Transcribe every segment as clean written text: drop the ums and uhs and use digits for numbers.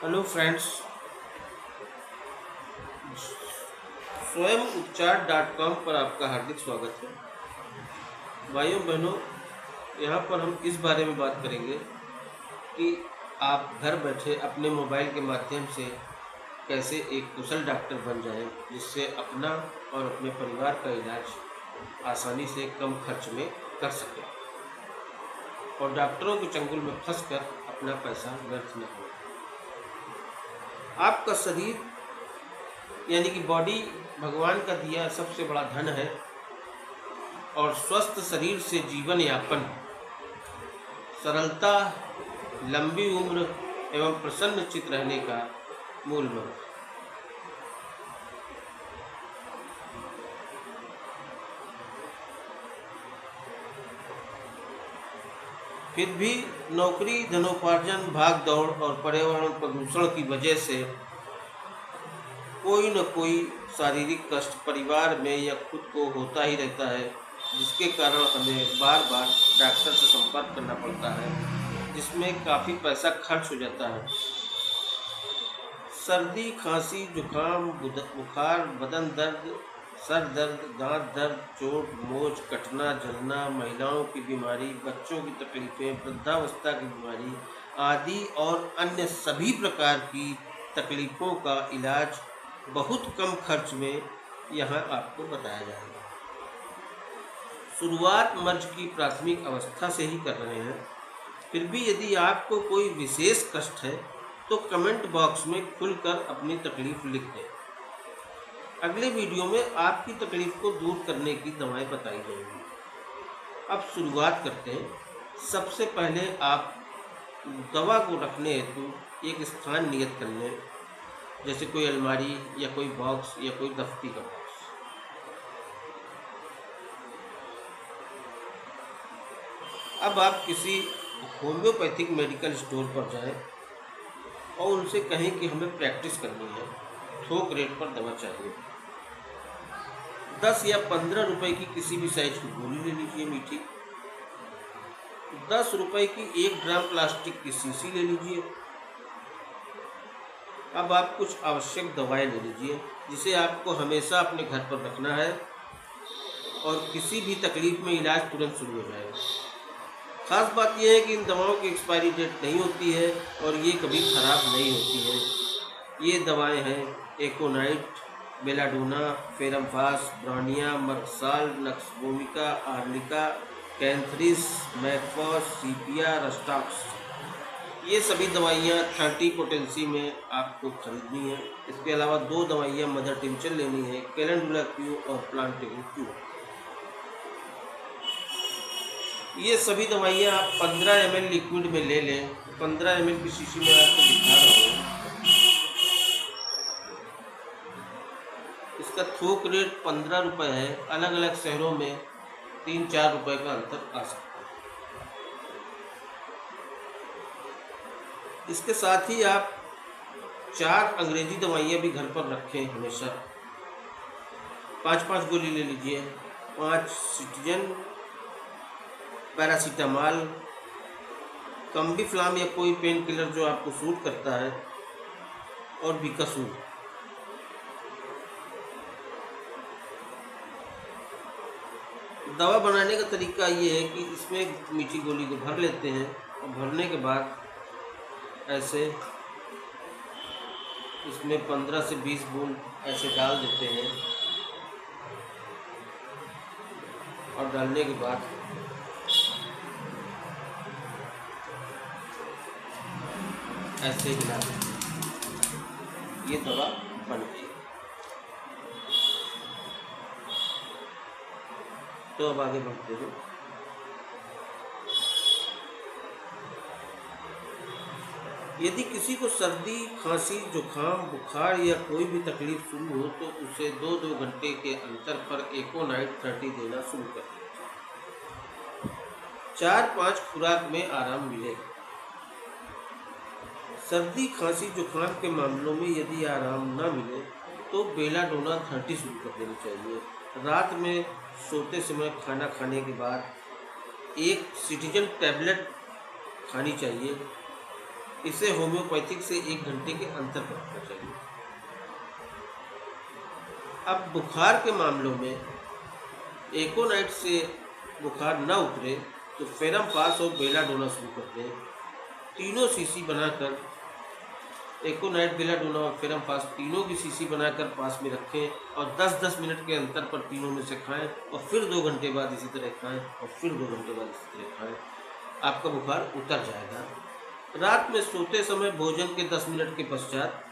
Hello friends, स्वयं उपचार.com पर आपका हार्दिक स्वागत है। भाइयों बहनों, यहाँ पर हम इस बारे में बात करेंगे कि आप घर बैठे अपने मोबाइल के माध्यम से कैसे एक कुशल डॉक्टर बन जाएं, जिससे अपना और अपने परिवार का इलाज आसानी से कम खर्च में कर सकें और डॉक्टरों के चंगुल में फंसकर अपना पैसा व्यर्थ न हो। आपका शरीर यानी कि बॉडी भगवान का दिया सबसे बड़ा धन है और स्वस्थ शरीर से जीवन यापन, सरलता, लंबी उम्र एवं प्रसन्न चित्त रहने का मूल मंत्र। फिर भी नौकरी, धनोपार्जन, भाग दौड़ और पर्यावरण प्रदूषण की वजह से कोई न कोई शारीरिक कष्ट परिवार में या खुद को होता ही रहता है, जिसके कारण हमें बार बार डॉक्टर से संपर्क करना पड़ता है, जिसमें काफ़ी पैसा खर्च हो जाता है। सर्दी, खांसी, जुकाम, बुखार, बदन दर्द, सर दर्द, दांत दर्द, चोट, मोच, कटना, जलना, महिलाओं की बीमारी, बच्चों की तकलीफ़ें, वृद्धावस्था की बीमारी आदि और अन्य सभी प्रकार की तकलीफ़ों का इलाज बहुत कम खर्च में यहाँ आपको बताया जाएगा। शुरुआत मर्ज की प्राथमिक अवस्था से ही कर रहे हैं। फिर भी यदि आपको कोई विशेष कष्ट है तो कमेंट बॉक्स में खुलकर अपनी तकलीफ़ लिख दें। अगले वीडियो में आपकी तकलीफ़ को दूर करने की दवाएं बताई जाएंगी। अब शुरुआत करते हैं। सबसे पहले आप दवा को रखने हेतु एक स्थान नियत कर लें, जैसे कोई अलमारी या कोई बॉक्स या कोई दफ्ती का बॉक्स। अब आप किसी होम्योपैथिक मेडिकल स्टोर पर जाएं और उनसे कहें कि हमें प्रैक्टिस करनी है, थोक रेट पर दवा चाहिए। 10 या 15 रुपए की किसी भी साइज की गोली ले लीजिए मीठी। 10 रुपए की 1 ग्राम प्लास्टिक की शीशी ले लीजिए। अब आप कुछ आवश्यक दवाएं ले लीजिए, जिसे आपको हमेशा अपने घर पर रखना है और किसी भी तकलीफ में इलाज तुरंत शुरू हो जाएगा। खास बात यह है कि इन दवाओं की एक्सपायरी डेट नहीं होती है और ये कभी ख़राब नहीं होती है। ये दवाएं हैं एकोनाइट, belladonna, फेरमफास, bryonia, मर्कसाल, nux vomica, आर्लिका, cantharis, Mag Phos, सीपिया, रस्टॉक्स। ये सभी दवाइयाँ 30 पोटेंसी में आपको खरीदनी है। इसके अलावा 2 दवाइयाँ मदर टिंचर लेनी है, कैलेंडुला क्यू और प्लांटेबल क्यू। ये सभी दवाइयाँ आप 15 ml लिक्विड में ले लें। 15 ml की शीशी में आपको दिखा रहा हूँ। इसका थोक रेट 15 रुपये है। अलग अलग शहरों में 3-4 रुपये का अंतर आ सकता है। इसके साथ ही आप 4 अंग्रेजी दवाइयाँ भी घर पर रखें हमेशा। 5-5 गोली ले लीजिए। 5 सिट्रिजिन, पैरासीटामॉल, कम्बीफ्लाम या कोई पेन किलर जो आपको सूट करता है, और बिकासूर। दवा बनाने का तरीका ये है कि इसमें मीठी गोली को भर लेते हैं और भरने के बाद ऐसे इसमें 15 से 20 बूंद ऐसे डाल देते हैं और डालने के बाद ऐसे हिला देते हैं। ये दवा बन गई। तो अब आगे बढ़ते हैं। यदि किसी को सर्दी, खांसी, जुकाम, बुखार या कोई भी तकलीफ शुरू हो तो उसे 2-2 घंटे के अंतर पर एकोनाइट 30 देना शुरू कर दें। 4-5 खुराक में आराम मिलेगा। सर्दी, खांसी, जुकाम के मामलों में यदि आराम न मिले तो बेलाडोना 30 शुरू कर देनी चाहिए। रात में सोते समय खाना खाने के बाद एक सिट्रिजिन टैबलेट खानी चाहिए इसे होम्योपैथिक से 1 घंटे के अंतर पर रखना चाहिए। अब बुखार के मामलों में एकोनाइट से बुखार न उतरे तो फेरम पास और बेलाडोना शुरू कर दें। तीनों शीशी बनाकर एकोनाइट, बेलाडोना और फेरम पास तीनों की शीशी बनाकर पास में रखें और 10-10 मिनट के अंतर पर तीनों में से खाएं और फिर 2 घंटे बाद इसी तरह खाएं और फिर 2 घंटे बाद इसी तरह खाएं। आपका बुखार उतर जाएगा। रात में सोते समय भोजन के 10 मिनट के पश्चात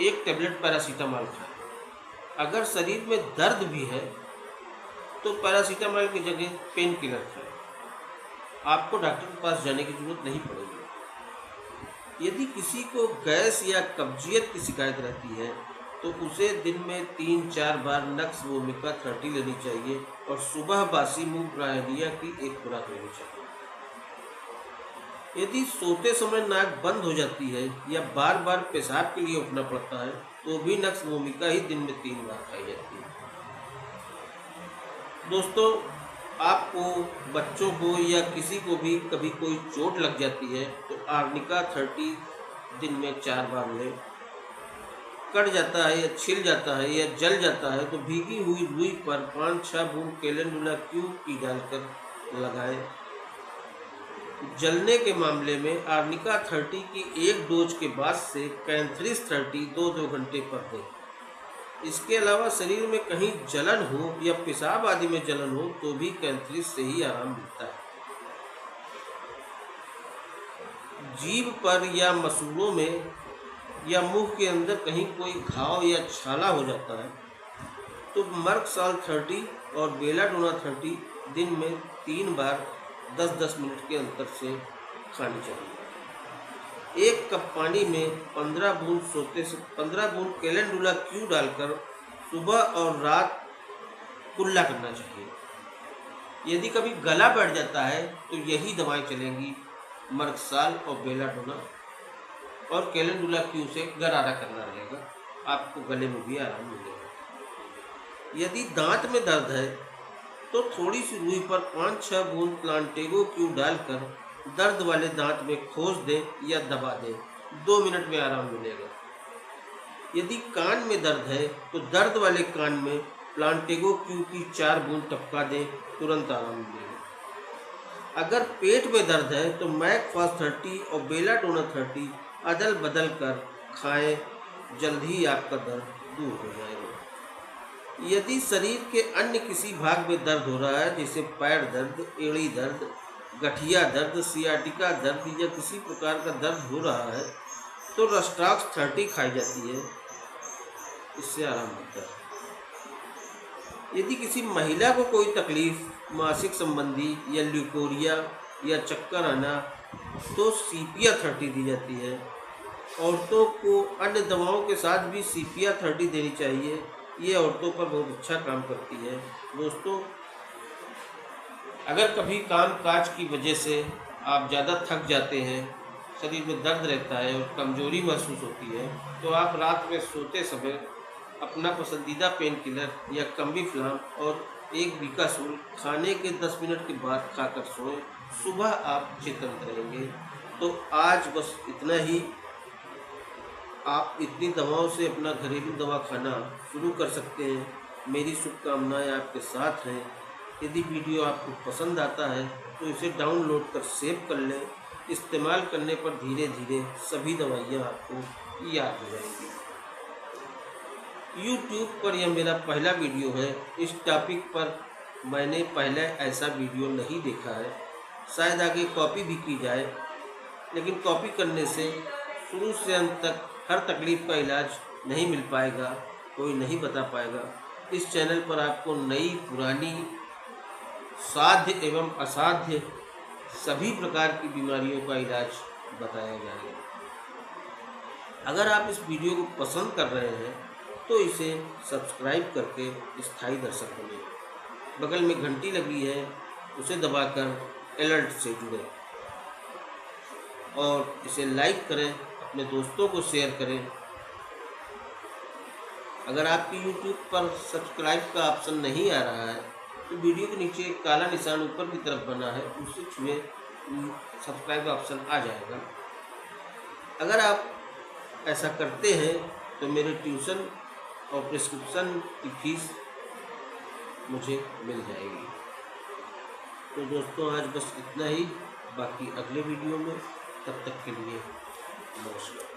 1 टेबलेट पैरासीटामॉल खाएं। अगर शरीर में दर्द भी है तो पैरासीटामॉल की जगह पेन किलर खाएं। आपको डॉक्टर के पास जाने की जरूरत नहीं पड़ेगी। यदि किसी को गैस या कब्जियत की शिकायत रहती है तो उसे दिन में 3-4 बार नक्स वोमिका 30 लेनी चाहिए और सुबह बासी मूंग ब्रायनिया की 1 खुराक लेनी चाहिए। यदि सोते समय नाक बंद हो जाती है या बार बार पेशाब के लिए उठना पड़ता है तो भी नक्स वोमिका ही दिन में 3 बार खाई जाती है। दोस्तों, आपको, बच्चों को या किसी को भी कभी कोई चोट लग जाती है तो आर्निका 30 दिन में 4 बार लें। कट जाता है या छिल जाता है या जल जाता है तो भीगी हुई रुई पर 5-6 बूंद कैलेंडुला क्यूब की डालकर लगाएं। जलने के मामले में आर्निका 30 की 1 डोज के बाद से कैंथ्रिस 30 2-2 घंटे पर दें। इसके अलावा शरीर में कहीं जलन हो या पेशाब आदि में जलन हो तो भी कैंथ्रिस से ही आराम मिलता है। जीभ पर या मसूड़ों में या मुंह के अंदर कहीं कोई घाव या छाला हो जाता है तो मर्क साल 30 और बेलाडोना 30 दिन में 3 बार 10-10 मिनट के अंतर से खानी चाहिए। 1 कप पानी में 15 बूंद कैलेंडुला क्यू डालकर सुबह और रात कुल्ला करना चाहिए। यदि कभी गला बैठ जाता है तो यही दवाएं चलेंगी, मर्कसाल और बेलाडोना, और कैलेंडुला क्यू से गरारा करना रहेगा। आपको गले में भी आराम मिलेगा। यदि दांत में दर्द है तो थोड़ी सी रुई पर 5-6 बूंद प्लांटेगो क्यू डालकर दर्द वाले दांत में खोस दें या दबा दें। 2 मिनट में आराम मिलेगा। यदि कान में दर्द है तो दर्द वाले कान में प्लांटेगो क्यू की 4 बूंद टपका दें, तुरंत आराम मिलेगा। अगर पेट में दर्द है तो मैक फास्ट 30 और बेलाडोना 30 अदल बदल कर खाएं, जल्द ही आपका दर्द दूर हो जाएगा। यदि शरीर के अन्य किसी भाग में दर्द हो रहा है, जैसे पैर दर्द, एड़ी दर्द, गठिया दर्द, सियाटिका दर्द या किसी प्रकार का दर्द हो रहा है तो रस्टाक्स 30 खाई जाती है, इससे आराम मिलता है। यदि किसी महिला को कोई तकलीफ, मासिक संबंधी या ल्यूकोरिया या चक्कर आना तो सीपिया 30 दी जाती है। औरतों को अन्य दवाओं के साथ भी सीपिया 30 देनी चाहिए। ये औरतों पर बहुत अच्छा काम करती है। दोस्तों, अगर कभी काम काज की वजह से आप ज़्यादा थक जाते हैं, शरीर में दर्द रहता है और कमजोरी महसूस होती है तो आप रात में सोते समय अपना पसंदीदा पेन किलर या कम्बीफ्लाम और 1 बीकासूल खाने के 10 मिनट के बाद खाकर सोएं। सुबह आप चेतन रहेंगे। तो आज बस इतना ही। आप इतनी दवाओं से अपना घरेलू दवा खाना शुरू कर सकते हैं। मेरी शुभकामनाएं आपके साथ हैं। यदि वीडियो आपको पसंद आता है तो इसे डाउनलोड कर सेव कर लें। इस्तेमाल करने पर धीरे धीरे सभी दवाइयाँ आपको याद हो जाएंगी। YouTube पर यह मेरा पहला वीडियो है। इस टॉपिक पर मैंने पहले ऐसा वीडियो नहीं देखा है। शायद आगे कॉपी भी की जाए, लेकिन कॉपी करने से शुरू से अंत तक हर तकलीफ़ का इलाज नहीं मिल पाएगा, कोई नहीं बता पाएगा। इस चैनल पर आपको नई, पुरानी, साध्य एवं असाध्य सभी प्रकार की बीमारियों का इलाज बताया जाएगा। अगर आप इस वीडियो को पसंद कर रहे हैं तो इसे सब्सक्राइब करके स्थायी दर्शक बने। बगल में घंटी लगी है, उसे दबाकर अलर्ट से जुड़ें और इसे लाइक करें, अपने दोस्तों को शेयर करें। अगर आपकी YouTube पर सब्सक्राइब का ऑप्शन नहीं आ रहा है तो वीडियो के नीचे एक काला निशान ऊपर की तरफ बना है, उसे छुएं सब्सक्राइब का ऑप्शन आ जाएगा। अगर आप ऐसा करते हैं तो मेरे ट्यूशन और प्रिस्क्रिप्शन की फीस मुझे मिल जाएगी। तो दोस्तों आज बस इतना ही, बाकी अगले वीडियो में, तब तक के लिए नमस्कार।